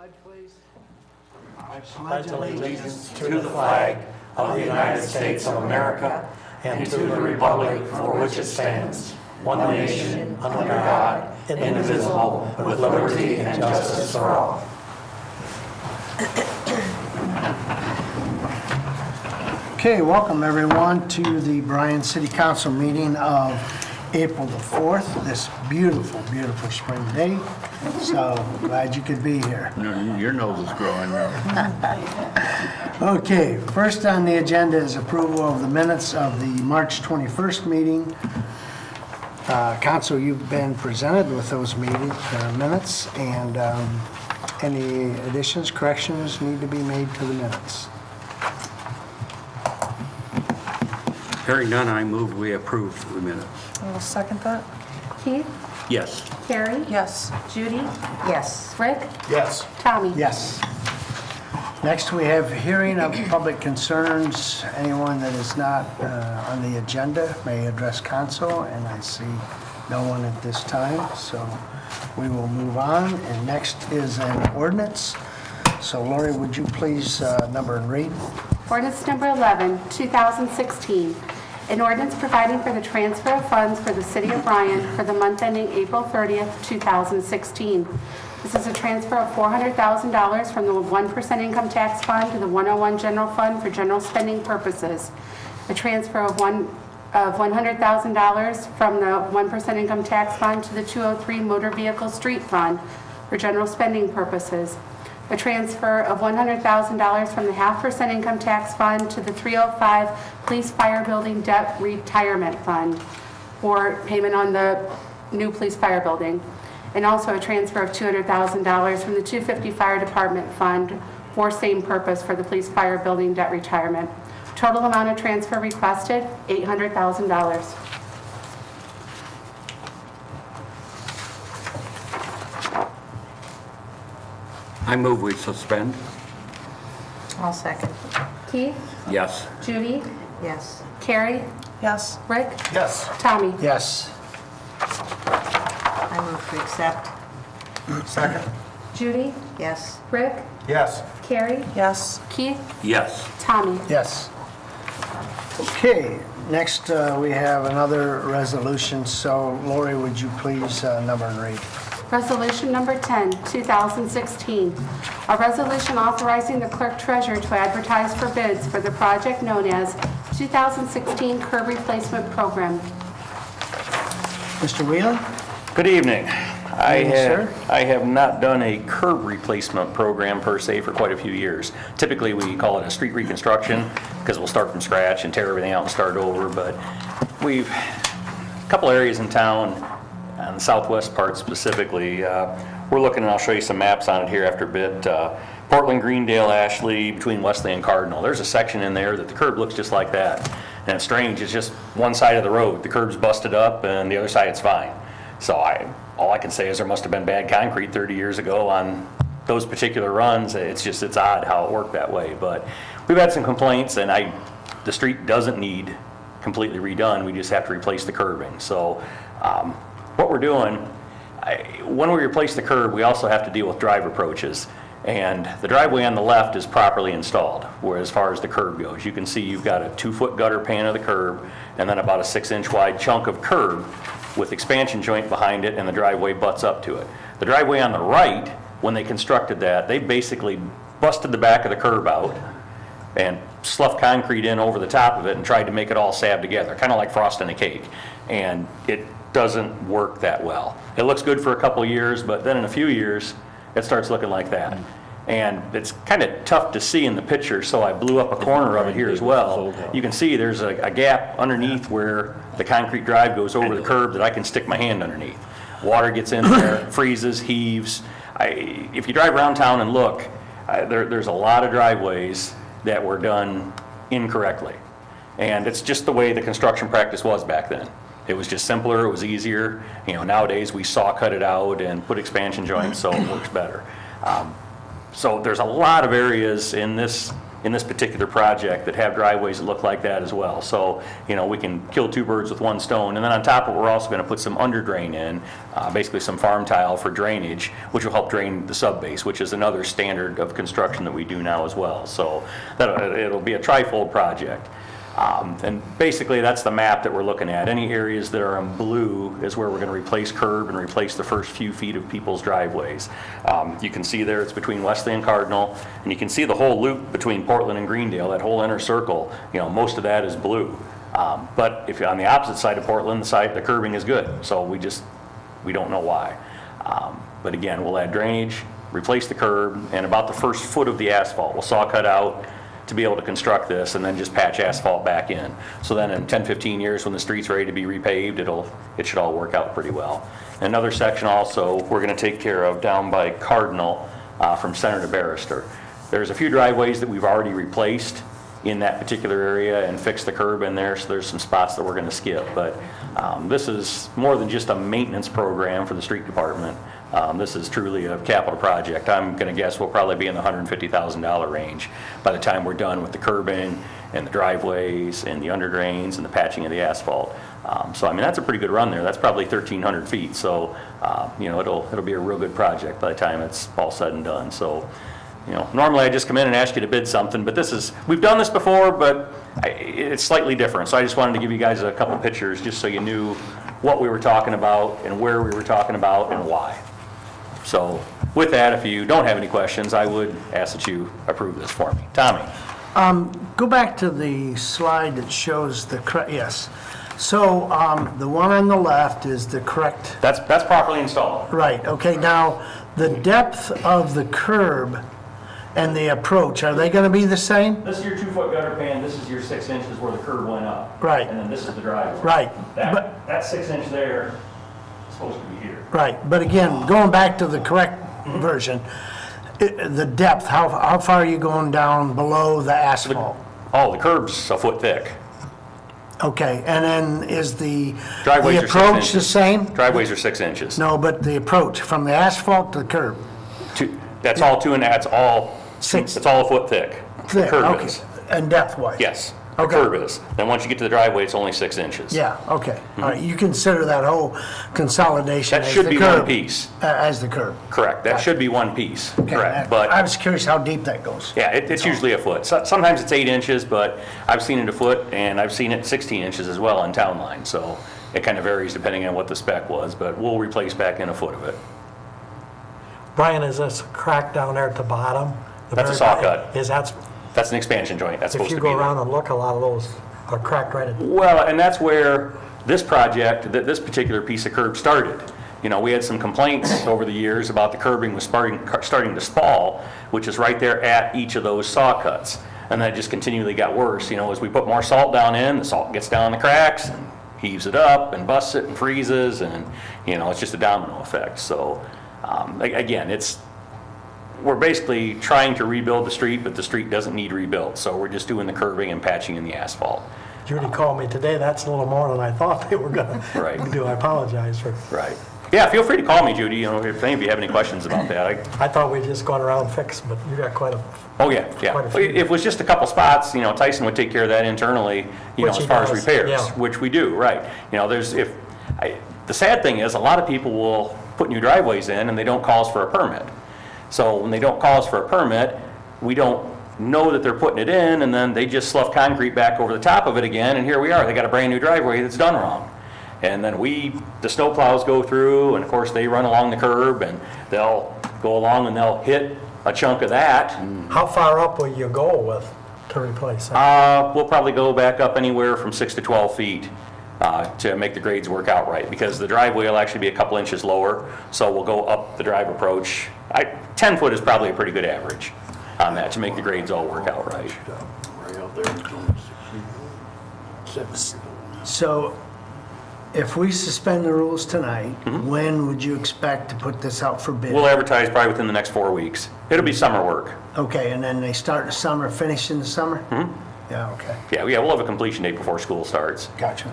pledge, please. I pledge allegiance to the flag of the United States of America and to the republic for which it stands, one nation, under God, indivisible, with liberty and justice for all. Okay, welcome everyone to the Bryan City Council meeting of April the 4th, this beautiful, beautiful spring day. So glad you could be here. Your nose is growing now. Okay, first on the agenda is approval of the minutes of the March 21st meeting. Council, you've been presented with those minutes, and any additions, corrections need to be made to the minutes. Hearing none, I move we approve the minutes. I will second that. Keith? Yes. Carrie? Yes. Judy? Yes. Rick? Yes. Tommy? Yes. Next, we have hearing of public concerns. Anyone that is not on the agenda may address council, and I see no one at this time, so we will move on. And next is an ordinance. So Lori, would you please number and read? Ordinance number 11, 2016. An ordinance providing for the transfer of funds for the City of Bryan for the month ending April 30th, 2016. This is a transfer of $400,000 from the 1% income tax fund to the 101 general fund for general spending purposes. A transfer of $100,000 from the 1% income tax fund to the 203 motor vehicle street fund for general spending purposes. A transfer of $100,000 from the 0.5% income tax fund to the 305 police fire building debt retirement fund for payment on the new police fire building. And also a transfer of $200,000 from the 250 fire department fund for same purpose for the police fire building debt retirement. Total amount of transfer requested, $800,000. I move we suspend. I'll second. Keith? Yes. Judy? Yes. Carrie? Yes. Rick? Yes. Tommy? Yes. I move to accept. Second. Judy? Yes. Rick? Yes. Carrie? Yes. Keith? Yes. Tommy? Yes. Okay, next we have another resolution. So Lori, would you please number and read? Resolution number 10, 2016. A resolution authorizing the clerk treasurer to advertise for bids for the project known as 2016 Curb Replacement Program. Mr. Whelan? Good evening. Sir. I have not done a curb replacement program per se for quite a few years. Typically, we call it a street reconstruction because we'll start from scratch and tear everything out and start over. But we've a couple areas in town, on the southwest part specifically, we're looking, and I'll show you some maps on it here after a bit. Portland, Greendale, Ashley, between Wesley and Cardinal. There's a section in there that the curb looks just like that. And it's strange, it's just one side of the road. The curb's busted up and the other side it's fine. So all I can say is there must have been bad concrete 30 years ago on those particular runs. It's odd how it worked that way. But we've had some complaints, and the street doesn't need completely redone. We just have to replace the curbing. So what we're doing, when we replace the curb, we also have to deal with drive approaches. And the driveway on the left is properly installed, where as far as the curb goes. You can see you've got a 2-foot gutter pan of the curb, and then about a 6-inch wide chunk of curb with expansion joint behind it, and the driveway butts up to it. The driveway on the right, when they constructed that, they basically busted the back of the curb out and sloughed concrete in over the top of it and tried to make it all sab together, kind of like frosting a cake. And it doesn't work that well. It looks good for a couple of years, but then in a few years, it starts looking like that. And it's kind of tough to see in the picture, so I blew up a corner of it here as well. You can see there's a gap underneath where the concrete drive goes over the curb that I can stick my hand underneath. Water gets in there, freezes, heaves. If you drive around town and look, there's a lot of driveways that were done incorrectly. And it's just the way the construction practice was back then. It was just simpler, it was easier. Nowadays we saw cut it out and put expansion joints so it works better. So there's a lot of areas in this in this particular project that have driveways that look like that as well. So, we can kill two birds with one stone. And then on top of it, we're also going to put some under drain in, basically some farm tile for drainage, which will help drain the subbase, which is another standard of construction that we do now as well. So it'll be a trifold project. And basically, that's the map that we're looking at. Any areas that are in blue is where we're going to replace curb and replace the first few feet of people's driveways. You can see there it's between Wesley and Cardinal, and you can see the whole loop between Portland and Greendale, that whole inner circle, most of that is blue. But if you're on the opposite side of Portland, the curbing is good, so we don't know why. But again, we'll add drainage, replace the curb, and about the first foot of the asphalt we'll saw cut out to be able to construct this, and then just patch asphalt back in. So then in 10, 15 years, when the street's ready to be repaved, it should all work out pretty well. Another section also we're going to take care of down by Cardinal from Center to Barrister. There's a few driveways that we've already replaced in that particular area and fixed the curb in there, so there's some spots that we're going to skip. But this is more than just a maintenance program for the street department. This is truly a capital project. I'm going to guess we'll probably be in the $150,000 range by the time we're done with the curbing and the driveways and the under drains and the patching of the asphalt. So I mean, that's a pretty good run there. That's probably 1,300 feet. So it'll be a real good project by the time it's all said and done. So normally I just come in and ask you to bid something, but we've done this before, but it's slightly different. So I just wanted to give you guys a couple pictures just so you knew what we were talking about and where we were talking about and why. So with that, if you don't have any questions, I would ask that you approve this for me. Tommy? Go back to the slide that shows yes. So the one on the left is the correct, That's properly installed. right, okay. Now, the depth of the curb and the approach, are they going to be the same? This is your 2-foot gutter pan, this is your 6 inches where the curb went up. Right. And then this is the driveway. Right. That 6 inch there is supposed to be here. Right, but again, going back to the correct version, the depth, how far are you going down below the asphalt? Oh, the curb's a foot thick. Okay, and then is the Driveways are 6 approach inches. the same? Driveways are 6 inches. No, but the approach from the asphalt to the curb? That's all that's all, Six. it's all a foot thick. The Thick, curb okay. is. And depth-wise? Yes, the Okay. curb is. Then once you get to the driveway, it's only 6 inches. Yeah, okay. All right, you consider that whole consolidation That as should the be curb? one piece. As the curb? Correct, that should be one piece, Okay, correct. I But, was curious how deep that goes. yeah, it's usually a foot. Sometimes it's 8 inches, but I've seen it a foot, and I've seen it 16 inches as well on town line. So it kind of varies depending on what the spec was, but we'll replace back in a foot of it. Brian, is this crack down there at the bottom? The That's a very saw bottom? cut. That's an expansion joint, that's If supposed you to be go there. around and look, a lot of those are cracked right at, Well, and that's where this project, this particular piece of curb started. We had some complaints over the years about the curbing was starting to spall, which is right there at each of those saw cuts. And that just continually got worse. As we put more salt down in, the salt gets down the cracks and heaves it up and busts it and freezes, and, it's just a domino effect. So, again, we're basically trying to rebuild the street, but the street doesn't need rebuilt. So we're just doing the curbing and patching in the asphalt. Judy called me today, that's a little more than I thought they were gonna Right. do. I apologize for, Right. Yeah, feel free to call me, Judy, if any of you have any questions about that. I thought we'd just gone around and fixed, but you got quite a, Oh, yeah. Quite a few. If it was just a couple spots, Tyson would take care of that internally, Which as he far as does, repairs, yeah. which we do, right. The sad thing is, a lot of people will put new driveways in and they don't call us for a permit. So when they don't call us for a permit, we don't know that they're putting it in, and then they just slough concrete back over the top of it again, and here we are, they got a brand new driveway that's done wrong. And then the snow plows go through, and of course they run along the curb, and they'll go along and they'll hit a chunk of that. how far up will you go with to replace that? We'll probably go back up anywhere from 6 to 12 feet to make the grades work out right, because the driveway will actually be a couple inches lower, so we'll go up the drive approach. 10 foot is probably a pretty good average on that to make the grades all work out right. So if we suspend the rules tonight, when would you expect to put this out for bid? We'll advertise probably within the next 4 weeks. It'll be summer work. Okay, and then they start in the summer, finish in the summer? Yeah, okay, Yeah, we'll have a completion date before school starts. gotcha.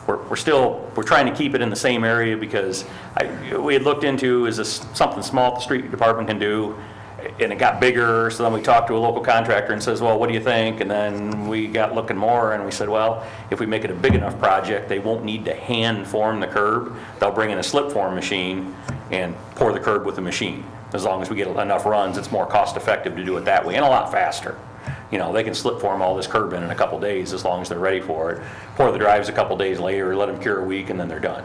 We're trying to keep it in the same area because we had looked into, is this something small the street department can do? and it got bigger, so then we talked to a local contractor and says, well, what do you think? And then we got looking more, and we said, well, if we make it a big enough project, they won't need to hand form the curb. They'll bring in a slip form machine and pour the curb with the machine. As long as we get enough runs, it's more cost effective to do it that way, and a lot faster. You know, they can slip form all this curb in a couple days as long as they're ready for it. Pour the drives a couple days later, let them cure a week, and then they're done.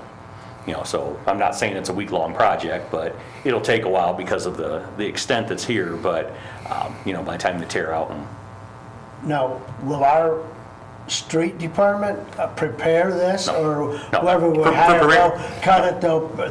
You know, so I'm not saying it's a week-long project, but it'll take a while because of the extent that's here, but, you know, by the time they tear out and... Now, will our street department prepare this? No. Or No. whoever we For- hire, for- they'll cut it,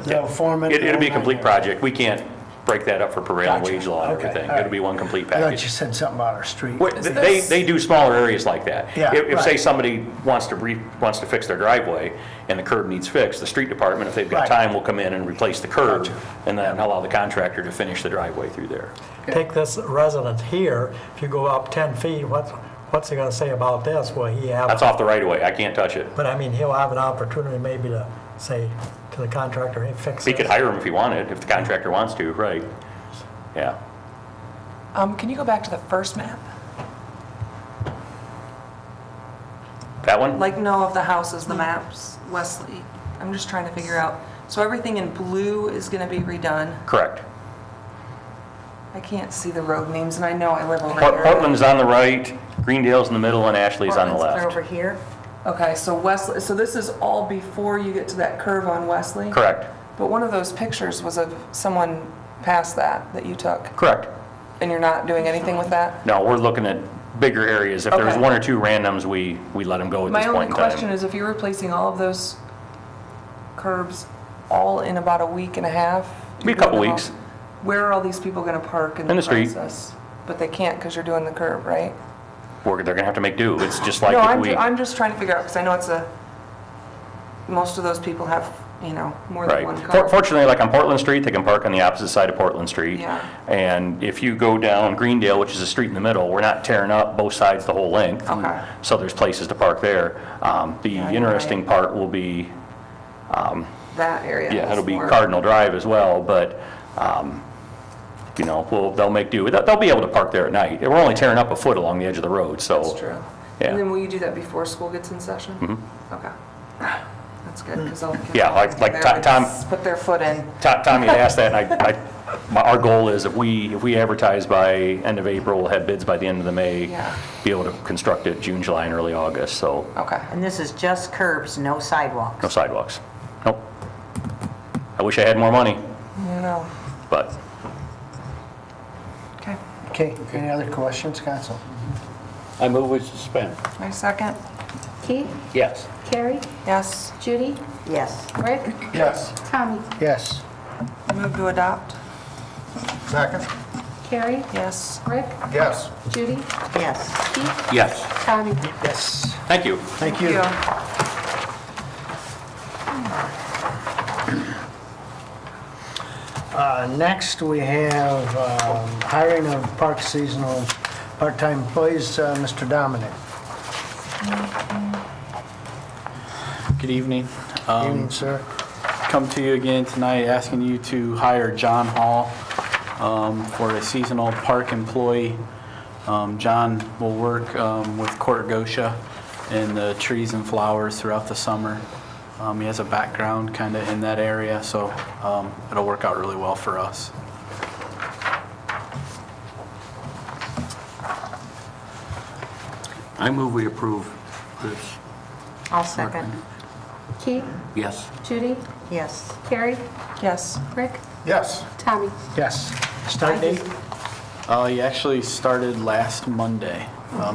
they'll form it? It'll be a complete Right. project. We can't break that up for prevailing Gotcha. wage law and Okay, everything. all right. It'll be one complete I thought you package. said something about our street. Well, They do smaller areas like that. Yeah, If say right. somebody wants to fix their driveway and the curb needs fixed, the street department, if they've got Right. time, will come in and replace the curb Gotcha. and then allow the contractor to finish the driveway through there. Take this resident here, if you go up 10 feet, what's he gonna say about this? Will he have? That's off the right of way. I can't touch it. But I mean, he'll have an opportunity maybe to say to the contractor, hey, fix He this. could hire him if he wanted, if the contractor wants to, right? Yeah. Can you go back to the first map? That one? Like, no, of the houses, the maps, Wesley. I'm just trying to figure out. So everything in blue is going to be redone. Correct. I can't see the road names, and I know I live over here. Portland's on the right, Greendale's in the middle, and Ashley's on the Portland's clear left. over here. Okay, so Wesley, so this is all before you get to that curve on Wesley? Correct. But one of those pictures was of someone past that you took, Correct. and you're not doing anything with that? No, we're looking at bigger areas. If there's Okay. one or two randoms, we let them go at My this only point in time. question is, if you're replacing all of those curbs all in about a week and a half? Be a couple weeks. Where are all these people going to park in In the the street. process? But they can't because you're doing the curb, right? They're gonna have to make do. It's just like No, if I'm just trying to figure out, because I know most of those people have, more than one Right. car. Fortunately, like on Portland Street, they can park on the opposite side of Portland Street. Yeah. And if you go down Greendale, which is a street in the middle, we're not tearing up both sides the whole length. Okay. So there's places to park there. The Yeah, you're interesting right. part will be, That area. yeah, is it'll be more- Cardinal Drive as well, but, they'll make do. They'll be able to park there at night. We're only tearing up a foot along the edge of the road, so. That's true. Yeah. And then will you do that before school gets in session? Mm-hmm. Okay. That's good, because they'll. Yeah, like they're Tom- gonna put their foot in. Tommy had asked that, and our goal is if we advertise by end of April, we'll have bids by the end of the May, Yeah. be able to construct it June, July, and early August, so Okay. And this is just curbs, no sidewalks. no sidewalks. Nope. I wish I had more money, No. but Okay. Okay, any other questions, council? I move we suspend. My second? Keith? Yes. Carrie? Yes. Judy? Yes. Rick? Yes. Tommy? Yes. Move to adopt? Second? Carrie? Yes. Rick? Yes. Judy? Yes. Keith? Yes. Tommy? Yes. thank you. Thank you. Next, we have hiring of park seasonal part-time employees, Mr. Dominic. Good evening. Evening, sir. Come to you again tonight asking you to hire John Hall for a seasonal park employee. John will work with Court Gosha and the trees and flowers throughout the summer. He has a background kind of in that area, so it'll work out really well for us. I move we approve this. I'll second. Keith? Yes. Judy? Yes. Carrie? Yes. Rick? Yes. Tommy? Yes. Start date? He actually started last Monday.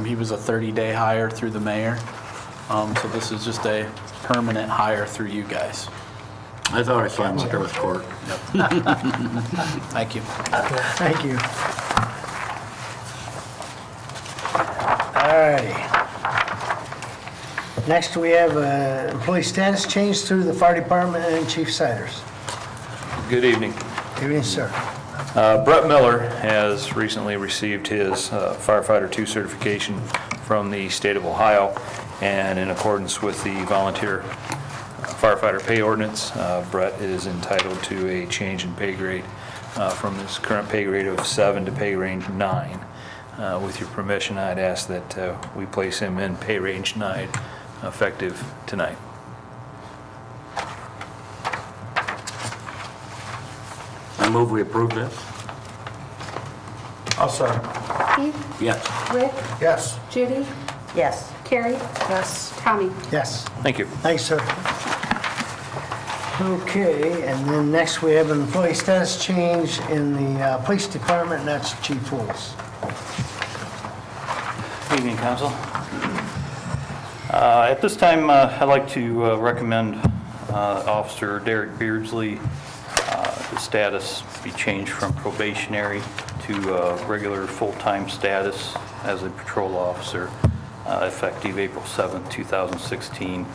He was a 30-day hire through the mayor, so this is just a permanent hire through you guys. I thought I saw him up there with court. Thank you. Thank you. All righty. Next, we have employee status change through the fire department and Chief Siders. Good evening. Evening, sir. Brett Miller has recently received his firefighter 2 certification from the state of Ohio, and in accordance with the volunteer firefighter pay ordinance, Brett is entitled to a change in pay grade from his current pay grade of 7 to pay range 9. With your permission, I'd ask that we place him in pay range 9 effective tonight. I move we approve this. I'll second. Keith? Yes. Rick? Yes. Judy? Yes. Carrie? Yes. Tommy? Yes. Thank you. Thanks, sir. Okay, and then next we have an employee status change in the police department, and that's Chief Wools. Evening, Council. At this time, I'd like to recommend Officer Derek Beardsley, his status be changed from probationary to regular full-time status as a patrol officer, effective April 7th, 2016.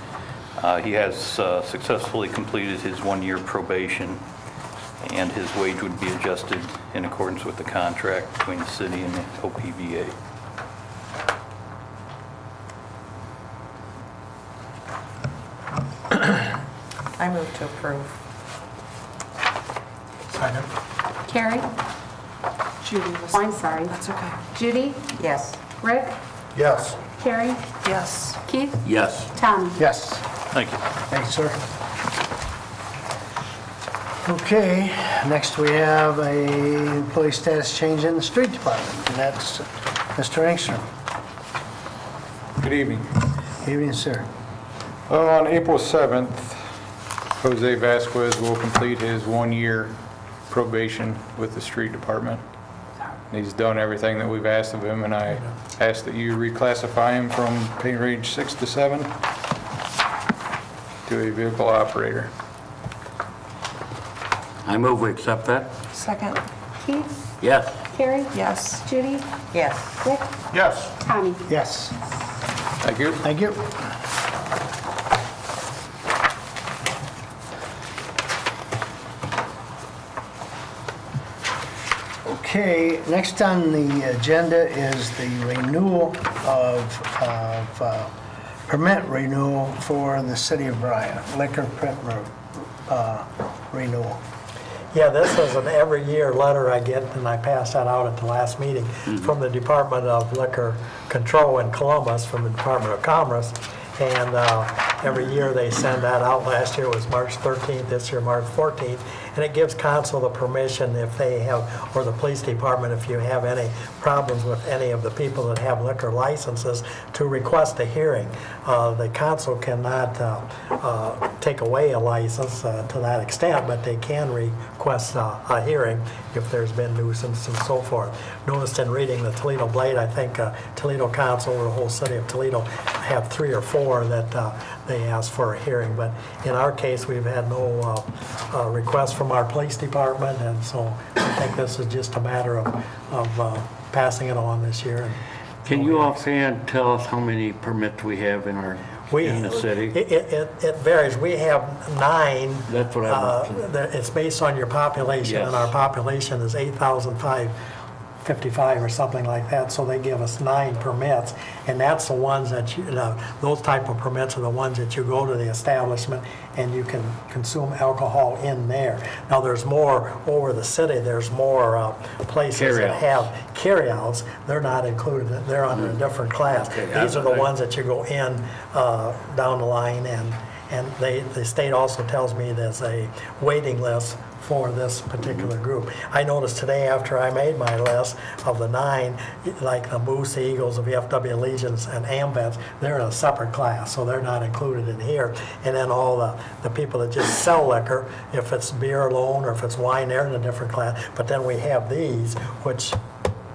He has successfully completed his one-year probation, and his wage would be adjusted in accordance with the contract between the city and the OPVA. I move to approve. Second. Carrie? Judy was. Oh, I'm sorry. That's okay. Judy? Yes. Rick? Yes. Carrie? Yes. Keith? Yes. Tommy? Yes. Thank you. Thanks, sir. Okay, next we have a employee status change in the street department, and that's Mr. Engstrom. Good evening. Evening, sir. On April 7th, Jose Vasquez will complete his one-year probation with the street department. He's done everything that we've asked of him, and I ask that you reclassify him from pay range 6 to 7 to a vehicle operator. I move we accept that. Second. Keith? Yes. Carrie? Yes. Judy? Yes. Rick? Yes. Tommy? Yes. Thank you. Thank you. Okay, next on the agenda is the renewal of permit renewal for the city of Bryan, liquor permit renewal. Yeah, this is an every year letter I get, and I passed that out at the last meeting, from the Department of Liquor Control in Columbus, from the Department of Commerce. And every year they send that out. Last year was March 13th, this year March 14th. And it gives council the permission if they have, or the police department, if you have any problems with any of the people that have liquor licenses, to request a hearing. The council cannot take away a license to that extent, but they can request a hearing if there's been nuisance and so forth. Noticed in reading the Toledo Blade, I think Toledo Council or the whole city of Toledo have 3 or 4 that they asked for a hearing. But in our case, we've had no requests from our police department, and so I think this is just a matter of passing it on this year. Can you offhand tell us how many permits we have in the city? It varies. We have 9. That's what I was. It's based on your population, and Yes. our population is 8,555 or something like that, so they give us 9 permits, and that's the ones that those type of permits are the ones that you go to the establishment and you can consume alcohol in there. Now, there's more over the city, there's more places that have carryouts. They're not included, they're under a different class. These are the ones that you go in down the line, and the state also tells me there's a waiting list for this particular group. I noticed today after I made my list of the 9, like the Moose, Eagles, the VFW Legions, and AMVETs, they're in a separate class, so they're not included in here. And then all the people that just sell liquor, if it's beer alone or if it's wine, they're in a different class. But then we have these, which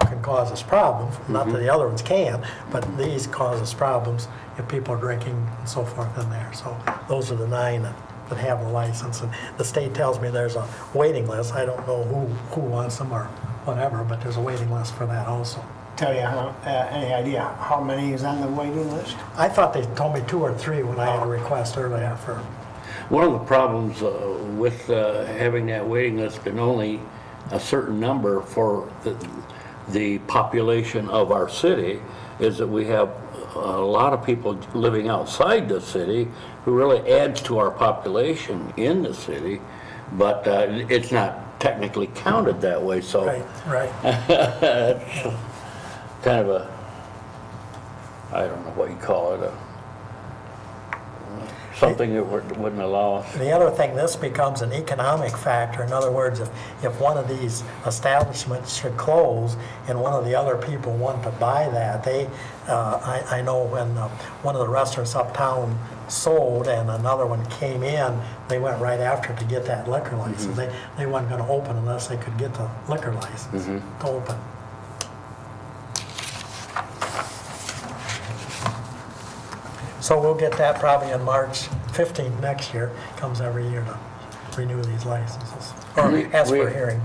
can cause us problems. Not that the other ones can, but these cause us problems if people are drinking and so forth in there. So those are the 9 that have the license, and the state tells me there's a waiting list. I don't know who wants them or whatever, but there's a waiting list for that also. Tell you any idea how many is on the waiting list? I thought they told me 2 or 3 when I had a request earlier for. One of the problems with having that waiting list and only a certain number for the population of our city is that we have a lot of people living outside the city who really adds to our population in the city, but it's not technically counted that way, so. Right. It's kind of a, I don't know what you call it, something that wouldn't allow us. The other thing, this becomes an economic factor. In other words, if one of these establishments should close and one of the other people want to buy that, I know when one of the restaurants uptown sold and another one came in, they went right after to get that liquor license. They weren't going to open unless they could get the liquor license to open. So we'll get that probably on March 15th next year. Comes every year to renew these licenses, or ask for a hearing.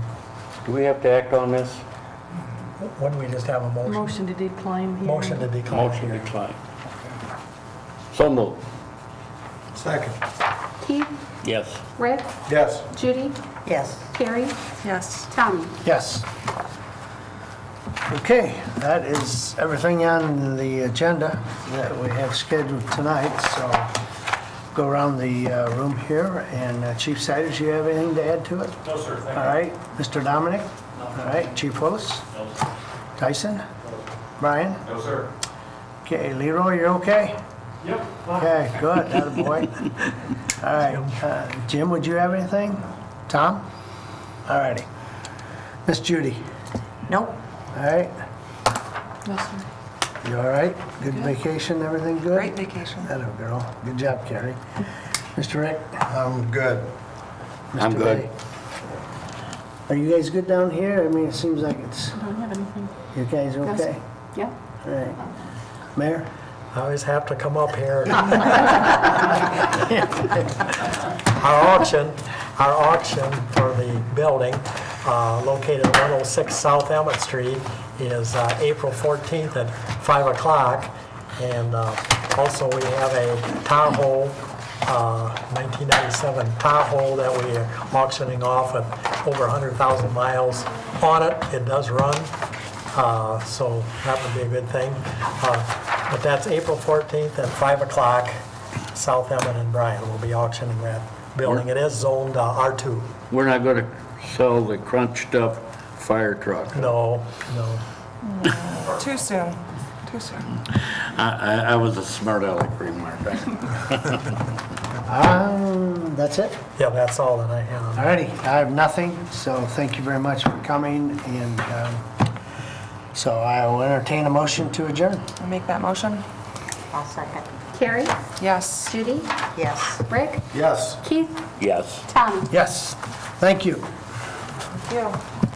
Do we have to act on this? Wouldn't we just have a motion? Motion to decline here. Motion to decline. Motion hearing. decline. So moved. Second. Keith, Yes. Rick, Yes. Judy, Yes. Carrie, Yes. Tommy. Yes. Okay, that is everything on the agenda that we have scheduled tonight, so go around the room here, and Chief Siders, you have anything to add to it? No, sir, thank you. All right, Mr. Dominic? All right, Chief Willis? Tyson? Brian? No, sir. Okay, Leroy, you're okay? Yep. Okay, good, attaboy. All right, Jim, would you have anything? Tom? All righty. Miss Judy? Nope. All right, No, sir. you all right? Good vacation, everything good? Great vacation. Atta girl, good job, Carrie. Mr. Rick? I'm good. I'm Mr. good. Ray? Are you guys good down here? I mean, it seems like it's, I don't have anything. you guys No, sir. okay? Yeah. All right. Mayor? I always have to come up here. Our auction for the building, located at 106 South Emmett Street, is April 14th at 5 o'clock. And also we have a Tahoe, 1997 Tahoe that we are auctioning off at over 100,000 miles on it. It does run, so that would be a good thing. But that's April 14th at 5 o'clock, South Emmett and Bryan. We'll be auctioning that building. It is zoned R2. We're not going to sell the crunched up fire truck. No. Too soon. Too soon. I was a smart aleck remark. That's it? Yeah, that's all that I have. All righty, I have nothing, so thank you very much for coming, and so I will entertain a motion to adjourn. I make that motion? I'll second. Carrie, Yes. Judy, Yes. Rick, Yes. Keith, Yes. Tommy. Yes, thank you. Thank you.